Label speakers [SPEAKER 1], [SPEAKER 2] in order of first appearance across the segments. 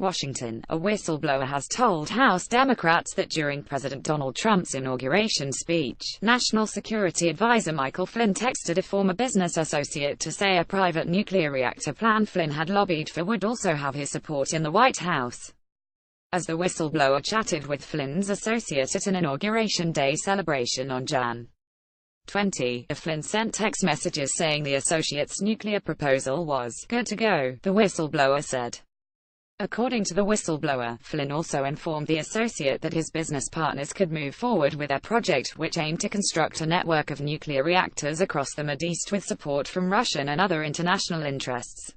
[SPEAKER 1] Washington, a whistleblower has told House Democrats that during President Donald Trump's inauguration speech, National Security Advisor Michael Flynn texted a former business associate to say a private nuclear reactor plan Flynn had lobbied for would also have his support in the White House. As the whistleblower chatted with Flynn's associate at an Inauguration Day celebration on Jan. 20, Flynn sent text messages saying the associate's nuclear proposal was good to go, the whistleblower said. According to the whistleblower, Flynn also informed the associate that his business partners could move forward with their project, which aimed to construct a network of nuclear reactors across the Mideast with support from Russian and other international interests.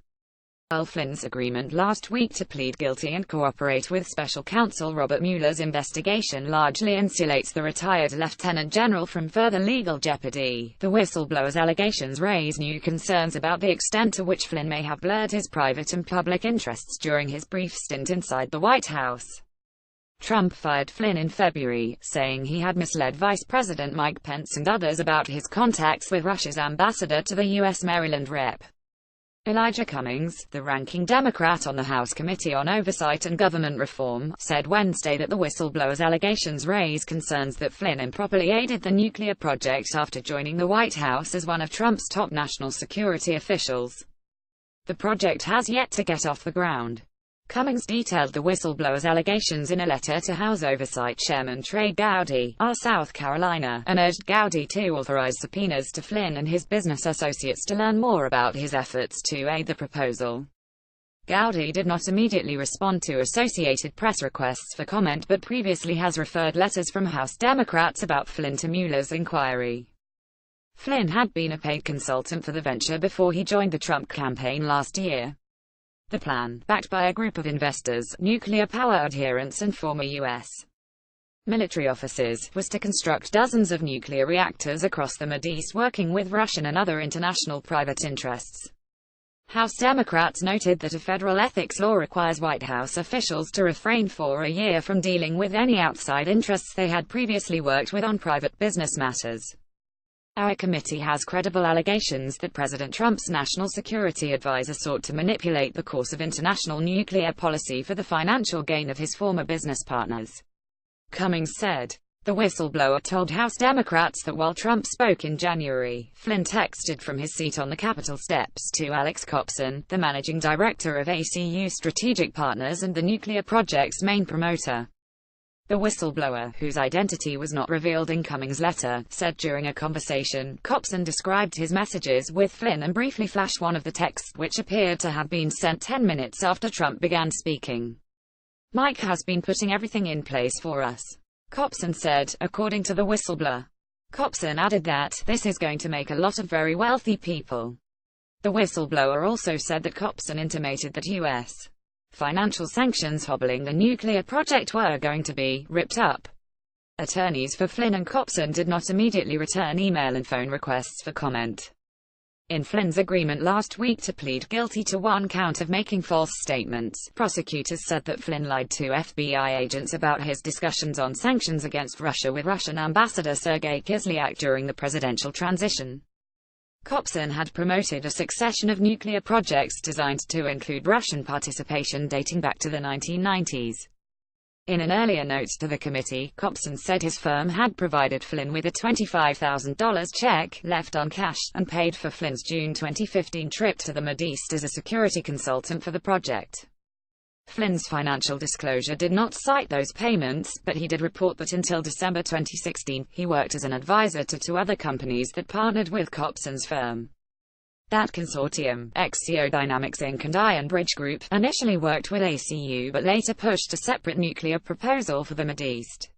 [SPEAKER 1] While Flynn's agreement last week to plead guilty and cooperate with Special Counsel Robert Mueller's investigation largely insulates the retired lieutenant general from further legal jeopardy, the whistleblower's allegations raise new concerns about the extent to which Flynn may have blurred his private and public interests during his brief stint inside the White House. Trump fired Flynn in February, saying he had misled Vice President Mike Pence and others about his contacts with Russia's ambassador to the U.S. Maryland Rep. Elijah Cummings, the ranking Democrat on the House Committee on Oversight and Government Reform, said Wednesday that the whistleblower's allegations raise concerns that Flynn improperly aided the nuclear project after joining the White House as one of Trump's top national security officials. The project has yet to get off the ground. Cummings detailed the whistleblower's allegations in a letter to House Oversight Chairman Trey Gowdy, R. South Carolina, and urged Gowdy to authorize subpoenas to Flynn and his business associates to learn more about his efforts to aid the proposal. Gowdy did not immediately respond to Associated Press requests for comment but previously has referred letters from House Democrats about Flynn to Mueller's inquiry. Flynn had been a paid consultant for the venture before he joined the Trump campaign last year. The plan, backed by a group of investors, nuclear power adherents and former U.S. military officers, was to construct dozens of nuclear reactors across the Mideast working with Russian and other international private interests. House Democrats noted that a federal ethics law requires White House officials to refrain for a year from dealing with any outside interests they had previously worked with on private business matters. Our committee has credible allegations that President Trump's national security advisor sought to manipulate the course of international nuclear policy for the financial gain of his former business partners, Cummings said. The whistleblower told House Democrats that while Trump spoke in January, Flynn texted from his seat on the Capitol steps to Alex Copson, the managing director of ACU Strategic Partners and the nuclear project's main promoter. The whistleblower, whose identity was not revealed in Cummings' letter, said during a conversation, Copson described his messages with Flynn and briefly flashed one of the texts, which appeared to have been sent 10 minutes after Trump began speaking. Mike has been putting everything in place for us, Copson said, according to the whistleblower. Copson added that, this is going to make a lot of very wealthy people. The whistleblower also said that Copson intimated that U.S. financial sanctions hobbling the nuclear project were going to be ripped up. Attorneys for Flynn and Copson did not immediately return email and phone requests for comment. In Flynn's agreement last week to plead guilty to one count of making false statements, prosecutors said that Flynn lied to FBI agents about his discussions on sanctions against Russia with Russian Ambassador Sergei Kislyak during the presidential transition. Copson had promoted a succession of nuclear projects designed to include Russian participation dating back to the 1990s. In an earlier note to the committee, Copson said his firm had provided Flynn with a $25,000 check, left uncashed, and paid for Flynn's June 2015 trip to the Mideast as a security consultant for the project. Flynn's financial disclosure did not cite those payments, but he did report that until December 2016, he worked as an advisor to two other companies that partnered with Copson's firm. That consortium, XCO Dynamics Inc. and Iron Bridge Group, initially worked with ACU but later pushed a separate nuclear proposal for the Mideast.